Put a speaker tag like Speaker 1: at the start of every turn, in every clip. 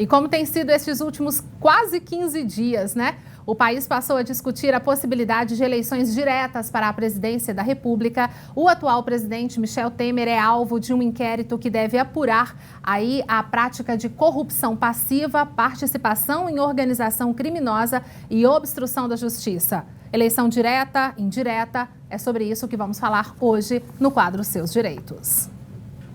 Speaker 1: E como tem sido esses últimos quase 15 dias, né? O país passou a discutir a possibilidade de eleições diretas para a presidência da República. O atual presidente Michel Temer é alvo de um inquérito que deve apurar aí a prática de corrupção passiva, participação em organização criminosa e obstrução da justiça. Eleição direta, indireta, é sobre isso que vamos falar hoje no quadro Seus Direitos.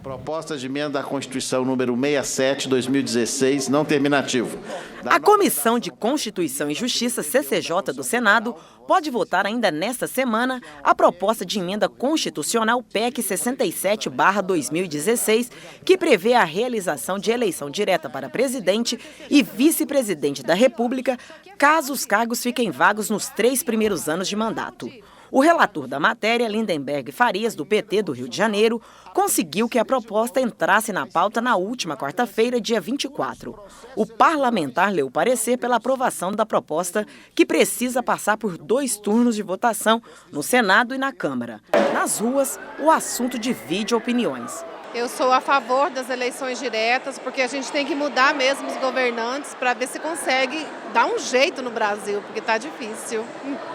Speaker 2: Proposta de emenda à Constituição número 67, 2016, não terminativo.
Speaker 3: A Comissão de Constituição e Justiça, CCJ, do Senado, pode votar ainda nesta semana a proposta de emenda constitucional PEC 67/2016, que prevê a realização de eleição direta para presidente e vice-presidente da República, caso os cargos fiquem vagos nos 3 primeiros anos de mandato. O relator da matéria, Lindenberg Farias, do PT do Rio de Janeiro, conseguiu que a proposta entrasse na pauta na última quarta-feira, dia 24. O parlamentar leu parecer pela aprovação da proposta, que precisa passar por 2 turnos de votação no Senado e na Câmara. Nas ruas, o assunto divide opiniões.
Speaker 4: Eu sou a favor das eleições diretas, porque a gente tem que mudar mesmo os governantes para ver se consegue dar um jeito no Brasil, porque está difícil.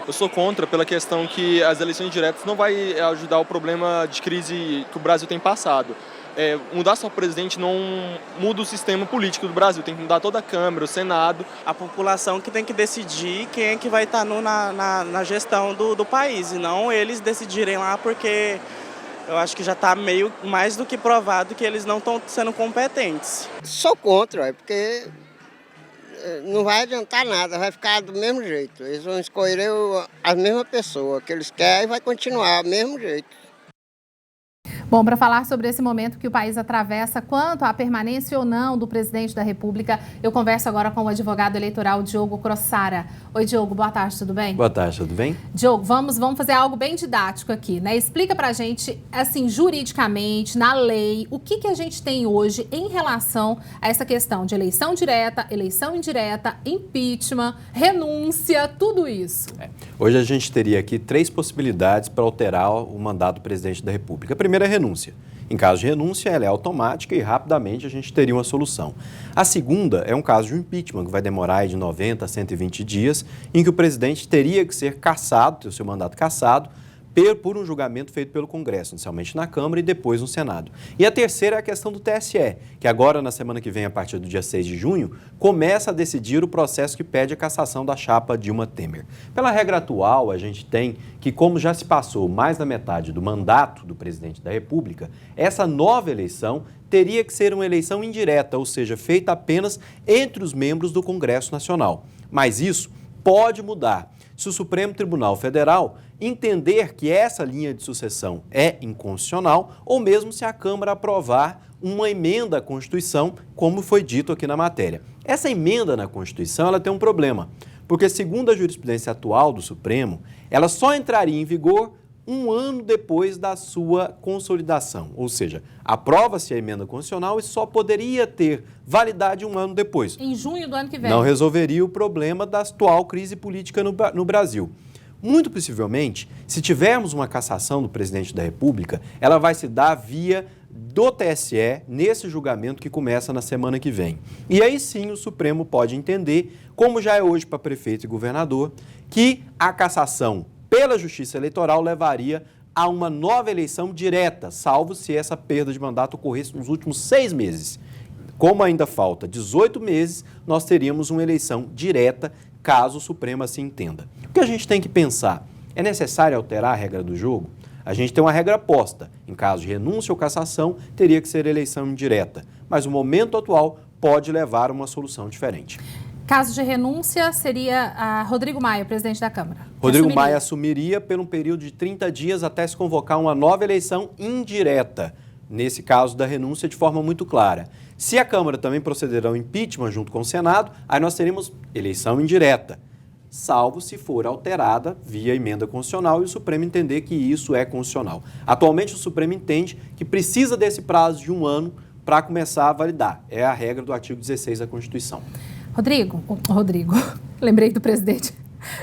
Speaker 5: Eu sou contra pela questão que as eleições diretas não vai ajudar o problema de crise que o Brasil tem passado. Mudar só o presidente não muda o sistema político do Brasil, tem que mudar toda a Câmara, o Senado.
Speaker 6: A população que tem que decidir quem é que vai estar na gestão do país, e não eles decidirem lá, porque eu acho que já está meio mais do que provado que eles não estão sendo competentes.
Speaker 7: Sou contra, porque não vai adiantar nada, vai ficar do mesmo jeito. Eles vão escolher a mesma pessoa que eles querem e vai continuar do mesmo jeito.
Speaker 1: Bom, para falar sobre esse momento que o país atravessa quanto à permanência ou não do presidente da República, eu converso agora com o advogado eleitoral Diogo Crossara. Oi, Diogo, boa tarde, tudo bem?
Speaker 8: Boa tarde, tudo bem?
Speaker 1: Diogo, vamos fazer algo bem didático aqui, né? Explica pra gente, assim, juridicamente, na lei, o que a gente tem hoje em relação a essa questão de eleição direta, eleição indireta, impeachment, renúncia, tudo isso.
Speaker 8: Hoje a gente teria aqui 3 possibilidades para alterar o mandato do presidente da República. A primeira é renúncia. Em caso de renúncia, ela é automática e rapidamente a gente teria uma solução. A segunda é um caso de impeachment, que vai demorar de 90 a 120 dias, em que o presidente teria que ser cassado, ter o seu mandato cassado, por um julgamento feito pelo Congresso, inicialmente na Câmara e depois no Senado. E a terceira é a questão do TSE, que agora, na semana que vem, a partir do dia 6 de junho, começa a decidir o processo que pede a cassação da chapa Dilma Temer. Pela regra atual, a gente tem que, como já se passou mais da metade do mandato do presidente da República, essa nova eleição teria que ser uma eleição indireta, ou seja, feita apenas entre os membros do Congresso Nacional. Mas isso pode mudar se o Supremo Tribunal Federal entender que essa linha de sucessão é inconstitucional ou mesmo se a Câmara aprovar uma emenda à Constituição, como foi dito aqui na matéria. Essa emenda na Constituição ela tem um problema, porque segundo a jurisprudência atual do Supremo, ela só entraria em vigor 1 ano depois da sua consolidação, ou seja, aprova-se a emenda constitucional e só poderia ter validade 1 ano depois.
Speaker 1: Em junho do ano que vem.
Speaker 8: Não resolveria o problema da atual crise política no Brasil. Muito possivelmente, se tivermos uma cassação do presidente da República, ela vai se dar via do TSE nesse julgamento que começa na semana que vem. E aí sim o Supremo pode entender, como já é hoje para prefeito e governador, que a cassação pela Justiça Eleitoral levaria a uma nova eleição direta, salvo se essa perda de mandato ocorresse nos últimos 6 meses. Como ainda falta 18 meses, nós teríamos uma eleição direta, caso o Supremo assim entenda. O que a gente tem que pensar? É necessário alterar a regra do jogo? A gente tem uma regra posta. Em caso de renúncia ou cassação, teria que ser eleição indireta. Mas o momento atual pode levar a uma solução diferente.
Speaker 1: Caso de renúncia, seria Rodrigo Maia, presidente da Câmara.
Speaker 8: Rodrigo Maia assumiria por um período de 30 dias até se convocar uma nova eleição indireta. Nesse caso da renúncia, de forma muito clara. Se a Câmara também proceder ao impeachment junto com o Senado, aí nós teremos eleição indireta, salvo se for alterada via emenda constitucional e o Supremo entender que isso é constitucional. Atualmente, o Supremo entende que precisa desse prazo de 1 ano para começar a validar. É a regra do artigo 16 da Constituição.
Speaker 1: Rodrigo, lembrei do presidente.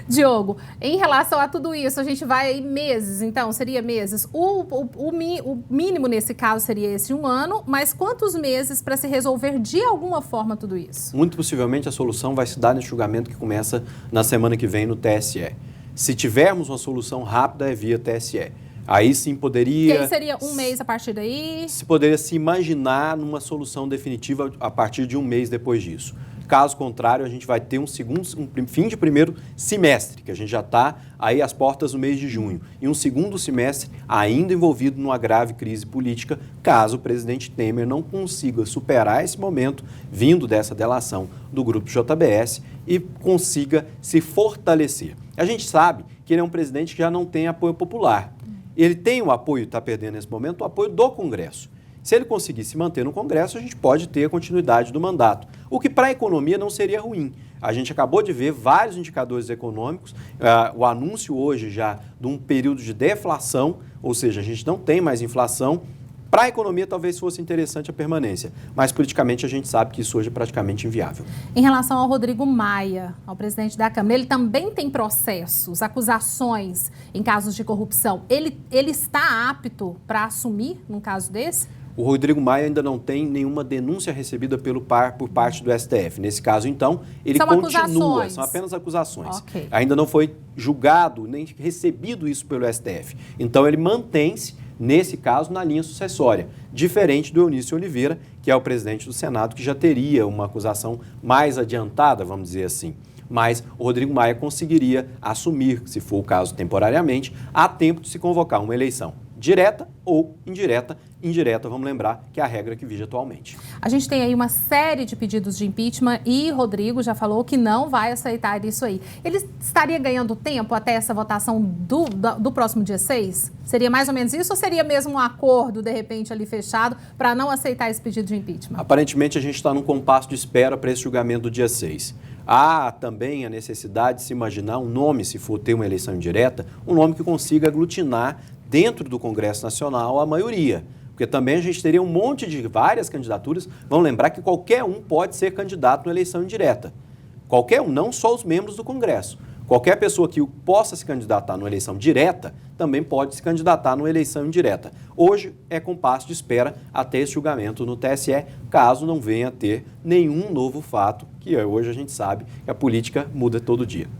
Speaker 1: Diogo, em relação a tudo isso, a gente vai aí meses, então, seria meses. O mínimo nesse caso seria esse 1 ano, mas quantos meses para se resolver de alguma forma tudo isso?
Speaker 8: Muito possivelmente a solução vai se dar nesse julgamento que começa na semana que vem no TSE. Se tivermos uma solução rápida, é via TSE. Aí sim poderia...
Speaker 1: Que aí seria 1 mês a partir daí?
Speaker 8: Se poderia se imaginar numa solução definitiva a partir de 1 mês depois disso. Caso contrário, a gente vai ter um fim de primeiro semestre, que a gente já está aí às portas do mês de junho, e um segundo semestre ainda envolvido numa grave crise política, caso o presidente Temer não consiga superar esse momento, vindo dessa delação do grupo JBS, e consiga se fortalecer. A gente sabe que ele é um presidente que já não tem apoio popular. Ele tem o apoio, está perdendo nesse momento, o apoio do Congresso. Se ele conseguir se manter no Congresso, a gente pode ter a continuidade do mandato, o que para a economia não seria ruim. A gente acabou de ver vários indicadores econômicos, o anúncio hoje já de um período de deflação, ou seja, a gente não tem mais inflação. Para a economia talvez fosse interessante a permanência, mas politicamente a gente sabe que isso hoje é praticamente inviável.
Speaker 1: Em relação ao Rodrigo Maia, ao presidente da Câmara, ele também tem processos, acusações em casos de corrupção. Ele está apto para assumir num caso desse?
Speaker 8: O Rodrigo Maia ainda não tem nenhuma denúncia recebida por parte do STF. Nesse caso, então, ele continua.
Speaker 1: Acusações.
Speaker 8: São apenas acusações.
Speaker 1: Okay.
Speaker 8: Ainda não foi julgado, nem recebido isso pelo STF. Então, ele mantém-se, nesse caso, na linha sucessória, diferente do Eunício Oliveira, que é o presidente do Senado, que já teria uma acusação mais adiantada, vamos dizer assim. Mas o Rodrigo Maia conseguiria assumir, se for o caso temporariamente, a tempo de se convocar uma eleição direta ou indireta. Indireta, vamos lembrar, que é a regra que vige atualmente.
Speaker 1: A gente tem aí uma série de pedidos de impeachment e Rodrigo já falou que não vai aceitar isso aí. Ele estaria ganhando tempo até essa votação do próximo dia 6? Seria mais ou menos isso ou seria mesmo um acordo, de repente, ali fechado para não aceitar esse pedido de impeachment?
Speaker 8: Aparentemente, a gente está num compasso de espera para esse julgamento do dia 6. Há também a necessidade de se imaginar um nome, se for ter uma eleição indireta, um nome que consiga aglutinar dentro do Congresso Nacional a maioria. Porque também a gente teria um monte de várias candidaturas. Vamos lembrar que qualquer um pode ser candidato na eleição indireta. Qualquer um, não só os membros do Congresso. Qualquer pessoa que possa se candidatar numa eleição direta também pode se candidatar numa eleição indireta. Hoje é compasso de espera até esse julgamento no TSE, caso não venha a ter nenhum novo fato, que hoje a gente sabe que a política muda todo dia.